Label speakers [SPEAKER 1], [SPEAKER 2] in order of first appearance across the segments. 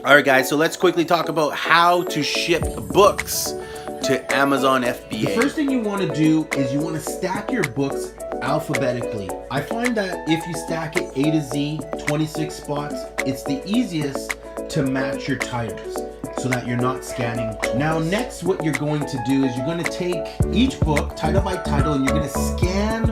[SPEAKER 1] All right, guys, so let's quickly talk about how to ship books to Amazon FBA.
[SPEAKER 2] The first thing you want to do is you want to stack your books alphabetically. I find that if you stack it A to Z, 26 spots, it's the easiest to match your titles so that you're not scanning. Now next, what you're going to do is you're going to take each book title by title and you're going to scan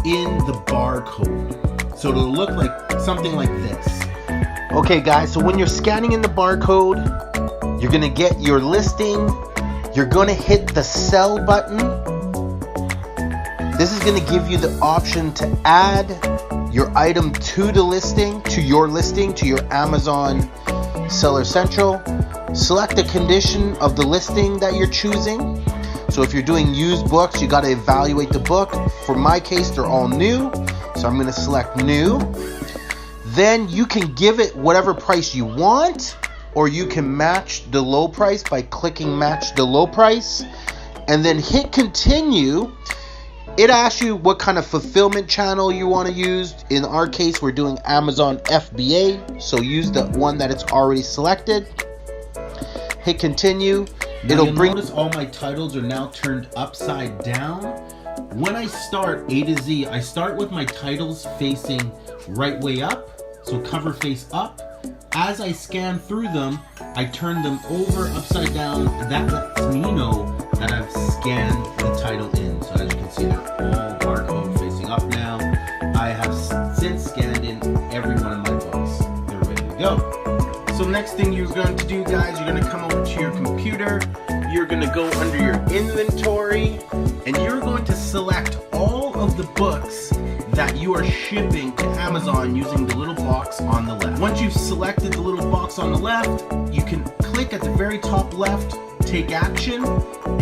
[SPEAKER 2] in the barcode. So it'll look like something like this. Okay guys, so when you're scanning in the barcode, you're going to get your listing. You're going to hit the sell button. This is going to give you the option to add your item to the listing, to your Amazon Seller Central. Select the condition of the listing that you're choosing. So if you're doing used books, you got to evaluate the book. For my case, they're all new. So I'm going to select new. Then you can give it whatever price you want, or you can match the low price by clicking match the low price and then hit continue. It asks you what kind of fulfillment channel you want to use. In our case, we're doing Amazon FBA, so use the one that it's already selected. Hit continue. It'll bring. Notice all my titles are now turned upside down. When I start A to Z, I start with my titles facing right way up, so cover face up. As I scan through them, I turn them over upside down. That lets me know that I've scanned the title in. So as you can see, they're all barcode facing up now. I have since scanned in every one of my books. They're ready to go. So next thing you're going to do, guys, you're going to come over to your computer. You're going to go under your inventory and you're going to select all of the books that you are shipping to Amazon using the little box on the left. Once you've selected the little box on the left, you can click at the very top left, take action,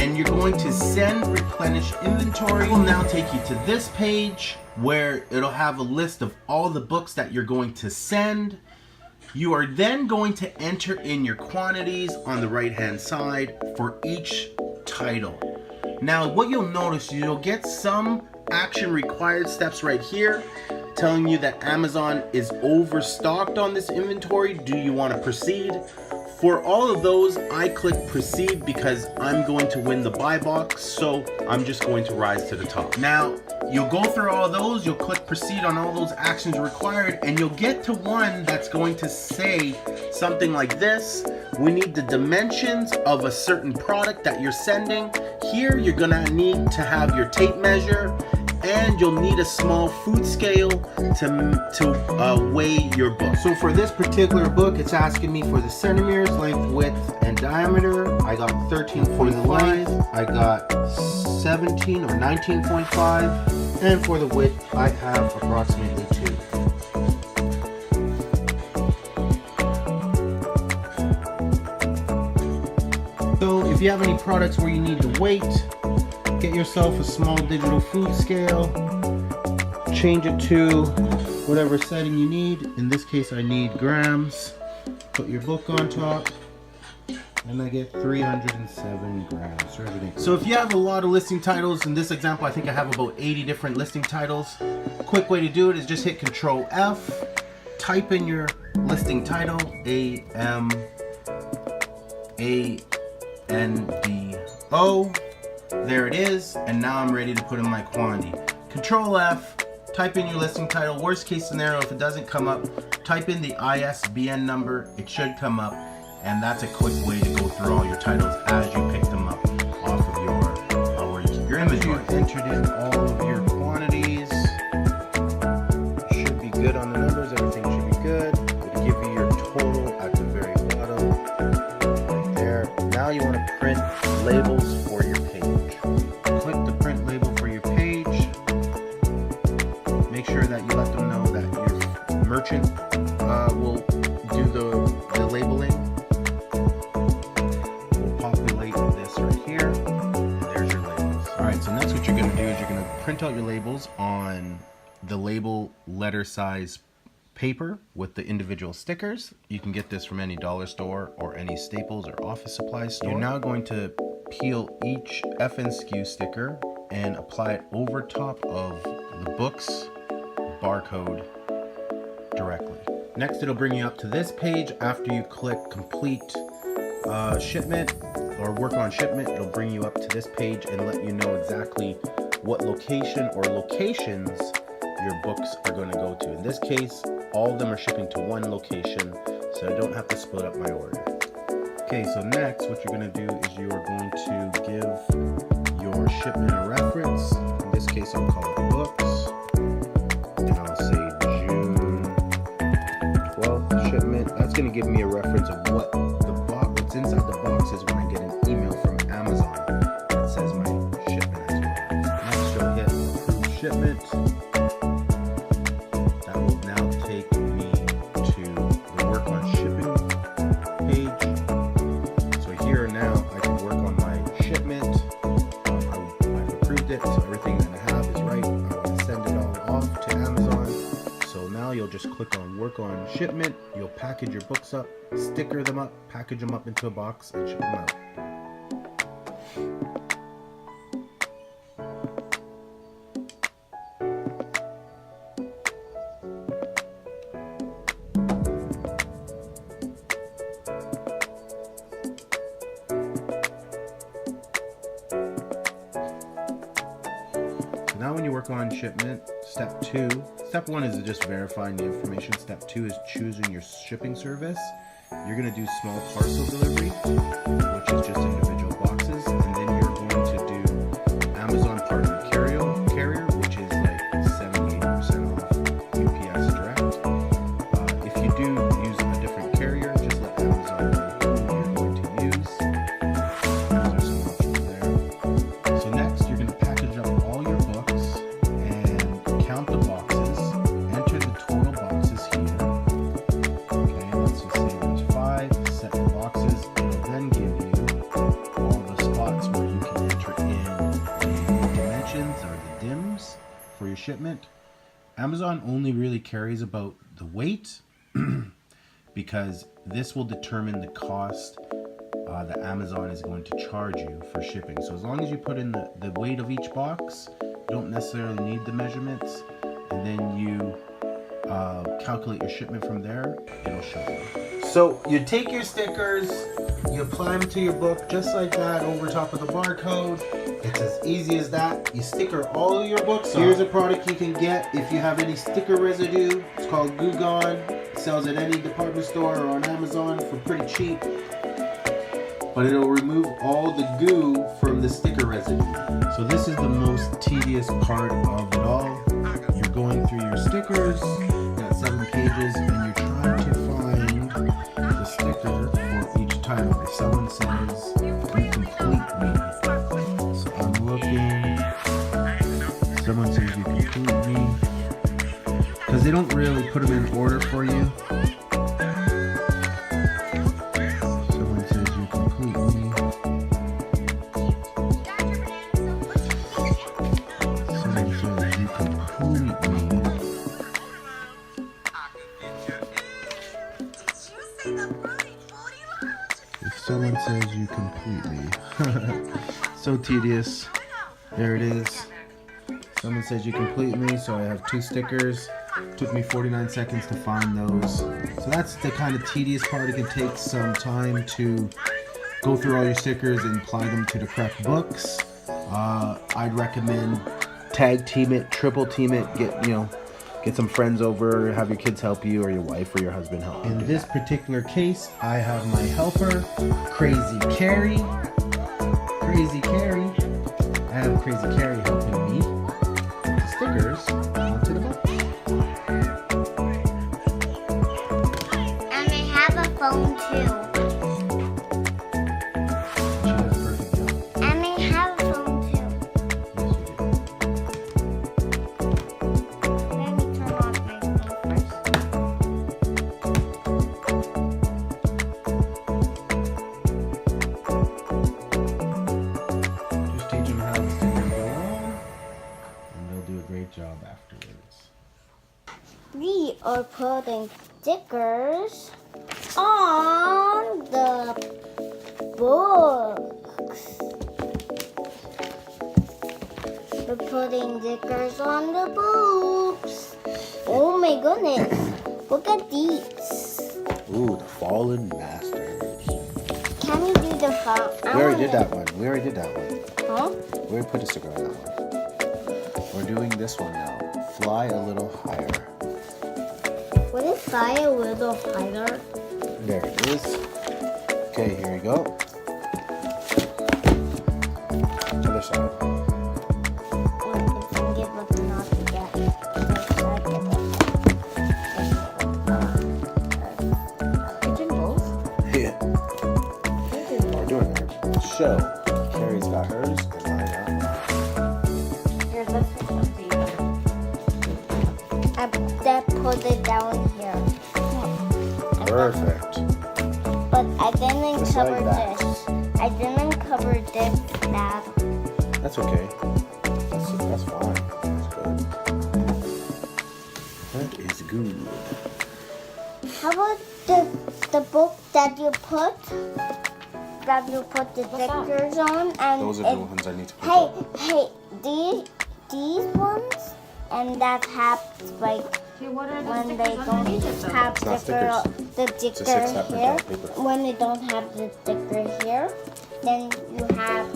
[SPEAKER 2] and you're going to send replenish inventory. It will now take you to this page where it'll have a list of all the books that you're going to send. You are then going to enter in your quantities on the right hand side for each title. Now what you'll notice, you'll get some action required steps right here telling you that Amazon is overstocked on this inventory. Do you want to proceed? For all of those, I click proceed because I'm going to win the buy box, so I'm just going to rise to the top. Now you'll go through all those, you'll click proceed on all those actions required, and you'll get to one that's going to say something like this. We need the dimensions of a certain product that you're sending. Here you're gonna need to have your tape measure, and you'll need a small food scale to weigh your book. So for this particular book, it's asking me for the centimeters, length, width, and diameter. I got 13 for the length, I got 17 or 19.5, and for the width, I have approximately 2. So if you have any products where you need the weight, get yourself a small digital food scale, change it to whatever setting you need. In this case, I need grams. Put your book on top, and I get 307 grams for everything. So if you have a lot of listing titles, in this example, I think I have about 80 different listing titles. Quick way to do it is just hit Control F, type in your listing title, AMANDO. There it is, and now I'm ready to put in my quantity. Control F, type in your listing title. Worst case scenario, if it doesn't come up, type in the ISBN number. It should come up, and that's a quick way to go through all your titles as you pick them up off of your where you keep your inventory. You've entered in all of your quantities. Should be good on the numbers. Everything should be good. It'll give you your total at the very bottom, right there. Now you want to print labels for your page. Click the print label for your page. Make sure that you let them know that your merchant will do the labeling. We'll populate this right here. And there's your labels. Alright, so next what you're going to do is you're going to print out your labels on the label letter size paper with the individual stickers. You can get this from any dollar store or any Staples or office supply store. You're now going to peel each FNSKU sticker and apply it over top of the book's barcode directly.
[SPEAKER 1] Next, it'll bring you up to this page. After you click complete shipment or work on shipment, it'll bring you up to this page and let you know exactly what location or locations your books are going to go to. In this case, all of them are shipping to one location, so I don't have to split up my order. Okay, so next what you're going to do is you are going to give your shipment a reference. In this case, I'll call it books, and I'll say June 12th shipment. That's going to give me a reference of what's inside the boxes when I get an email from Amazon that says my shipment has arrived. Next, you'll hit approve shipment. That will now take me to the work on shipping page. So here now I can work on my shipment. I've approved it, so everything that I have is right. I'm going to send it all off to Amazon. So now you'll just click on work on shipment. You'll package your books up, sticker them up, package them up into a box, and ship them out. Now when you work on shipment, step 1 is just verifying the information. Step 2 is choosing your shipping service. You're going to do small parcel delivery, which is just individual boxes, and then you're going to do Amazon partner carrier, which is like 70-80% off UPS direct. If you do use a different carrier, just let Amazon know who you're going to use. Those are some options there. So next, you're going to package up all your books and count the boxes, enter the total boxes here. Okay, let's just say there's 5, set the boxes. It'll then give you all the spots where you can enter in the dimensions or the dims for your shipment. Amazon only really cares about the weight because this will determine the cost that Amazon is going to charge you for shipping. So as long as you put in the weight of each box, you don't necessarily need the measurements, and then you calculate your shipment from there, it'll show you. So you take your stickers, you apply them to your book just like that over top of the barcode. It's as easy as that. You sticker all of your books. Here's a product you can get if you have any sticker residue. It's called Goo Gone. It sells at any department store or on Amazon for pretty cheap. But it'll remove all the goo from the sticker residue. So this is the most tedious part of it all. You're going through your stickers, you got 7 pages, and you're trying to find the sticker for each title. If someone says, "You complete me," so I'm looking, someone says, "You complete me," because they don't really put them in order for you. Someone says, "You complete me." Someone says, "You complete me." If someone says, "You complete me," so tedious. There it is. Someone says, "You complete me," so I have 2 stickers. Took me 49 seconds to find those. So that's the kind of tedious part. It can take some time to go through all your stickers and apply them to the correct books. I'd recommend tag team it, triple team it, get some friends over, have your kids help you, or your wife or your husband help you. In this particular case, I have my helper, Crazy Carrie. Crazy Carrie. I have Crazy Carrie helping me put the stickers onto the book.
[SPEAKER 3] And I have a phone too.
[SPEAKER 1] She does a perfect job.
[SPEAKER 3] And I have a phone too. Let me turn off my phone first.
[SPEAKER 1] Just teach them how the stickers go on, and they'll do a great job afterwards.
[SPEAKER 3] We are putting stickers on the books. We're putting stickers on the books. Oh my goodness. Look at these.
[SPEAKER 2] Ooh, the Fallen Masters.
[SPEAKER 3] Can we do the phone?
[SPEAKER 2] We already did that one. We already did that one.
[SPEAKER 3] Huh?
[SPEAKER 2] We already put a sticker on that one. We're doing this one now. Fly a little higher.
[SPEAKER 3] What is fly a little higher?
[SPEAKER 2] There it is. Okay, here we go. Other side. Yeah. We're doing our show. Carrie's got hers, and I got mine.
[SPEAKER 3] Here, let's switch up to you. I put it down here.
[SPEAKER 2] Perfect.
[SPEAKER 3] But I didn't
[SPEAKER 2] Just
[SPEAKER 3] cover
[SPEAKER 2] like that.
[SPEAKER 3] this. I didn't cover this that.
[SPEAKER 2] That's okay. That's fine. That's good. That is good.
[SPEAKER 3] How about the book that you put the stickers on and
[SPEAKER 2] Those are the ones I need to put
[SPEAKER 3] hey
[SPEAKER 2] up.
[SPEAKER 3] hey these ones and that have like
[SPEAKER 4] What are the
[SPEAKER 3] when they
[SPEAKER 4] stickers
[SPEAKER 3] don't
[SPEAKER 4] underneath it, though?
[SPEAKER 3] have
[SPEAKER 2] It's not
[SPEAKER 3] the
[SPEAKER 2] It's a
[SPEAKER 3] sticker
[SPEAKER 2] 6
[SPEAKER 3] here,
[SPEAKER 2] paper.
[SPEAKER 3] when they don't have the sticker here, then you have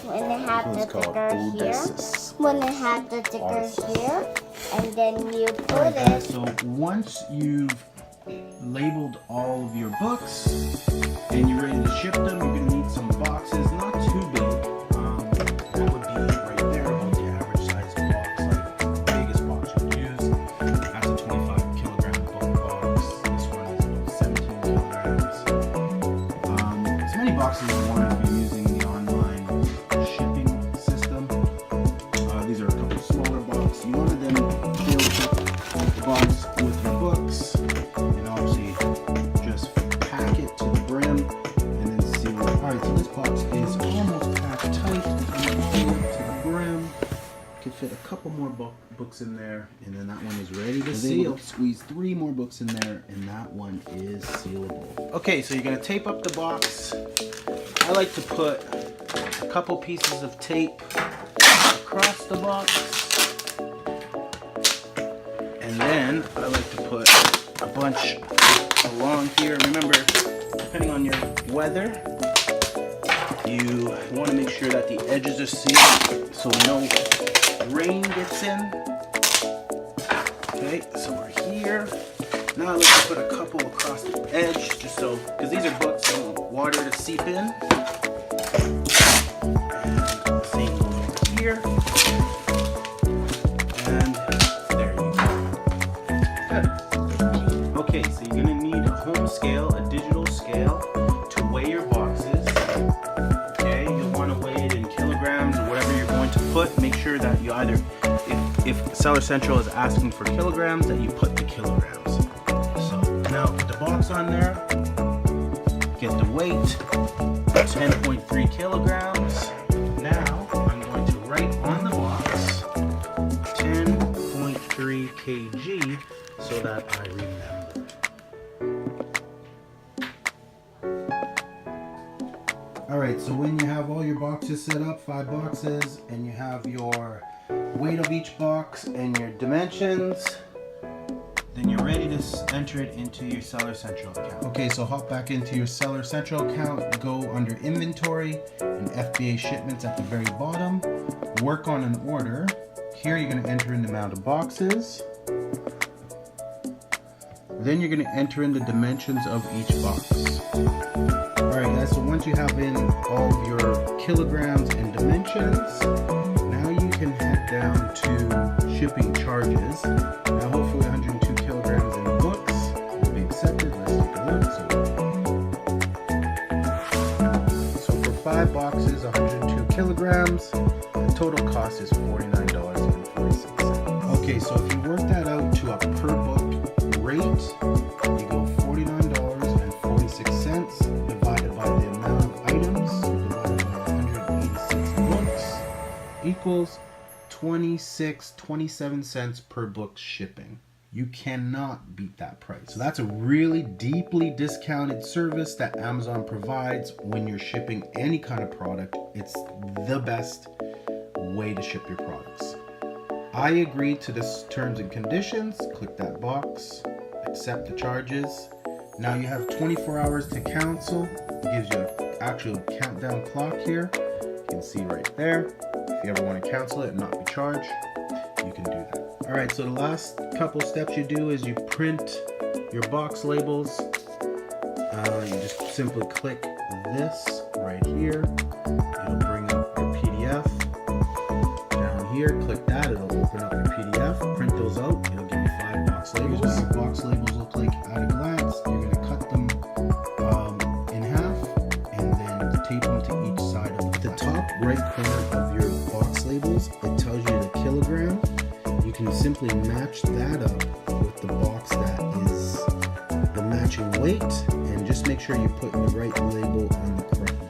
[SPEAKER 3] when they have the
[SPEAKER 2] It's called
[SPEAKER 3] sticker here,
[SPEAKER 2] Odysseus.
[SPEAKER 3] when they have the sticker
[SPEAKER 2] Odysseus.
[SPEAKER 3] here, and then you put
[SPEAKER 1] Alright guys,
[SPEAKER 3] it.
[SPEAKER 1] so once you've labeled all of your books and you're ready to ship them, you're going to need some boxes, not too big. That would be right there about the average size box, like the biggest box you'd use. That's a 25 kilogram book box. This one is about 17 kilograms. As many boxes as you want if you're using the online shipping system. These are a couple smaller boxes. You want to then fill the box with your books. Just pack it to the brim and then seal it. Alright, so this box is almost packed tight. You can fill it to the brim. You can fit a couple more books in there, and then that one is ready to seal. Squeeze 3 more books in there, and that one is sealable. Okay, so you're going to tape up the box. I like to put a couple pieces of tape across the box, and then I like to put a bunch along here. Remember, depending on your weather, you want to make sure that the edges are sealed so no rain gets in. Okay, so we're here. Now I like to put a couple across the edge, just so, because these are books, I want water to seep in. And same goes over here. And there you go. Okay, so you're gonna need a home scale, a digital scale, to weigh your boxes. Okay, you'll want to weigh it in kilograms or whatever you're going to put. Make sure that you either, if Seller Central is asking for kilograms, that you put the kilograms. So now put the box on there, get the weight, 10.3 kilograms. Now I'm going to write on the box 10.3 kg so that I remember. Alright, so when you have all your boxes set up, 5 boxes, and you have your weight of each box and your dimensions, then you're ready to enter it into your Seller Central account. Okay, so hop back into your Seller Central account, go under Inventory and FBA Shipments at the very bottom, work on an order. Here you're going to enter in the amount of boxes. Then you're going to enter in the dimensions of each box. Alright guys, so once you have in all of your kilograms and dimensions, now you can head down to shipping charges. Now hopefully 102 kilograms in books will be accepted. Let's take a look. So for 5 boxes, 102 kilograms, the total cost is $49.46. Okay, so if you work that out to a per book rate, you go $49.46 divided by the amount of items divided by 186 books equals 27 cents per book shipping. You cannot beat that price. So that's a really deeply discounted service that Amazon provides when you're shipping any kind of product. It's the best way to ship your products. I agree to this terms and conditions. Click that box. accept the charges. Now you have 24 hours to cancel. It gives you an actual countdown clock here. You can see right there. If you ever want to cancel it and not be charged, you can do that. All right, so the last couple steps you do is you print your box labels. You just simply click this right here. It'll bring up your PDF. Down here, click that. It'll open up your PDF. Print those out. It'll give you 5 box labels. Here's what your box labels look like at a glance. You're going to cut them in half and then tape them to each side of the top right corner of your box labels. It tells you the kilogram. You can simply match that up with the box that is the matching weight, and just make sure you put the right label on the correct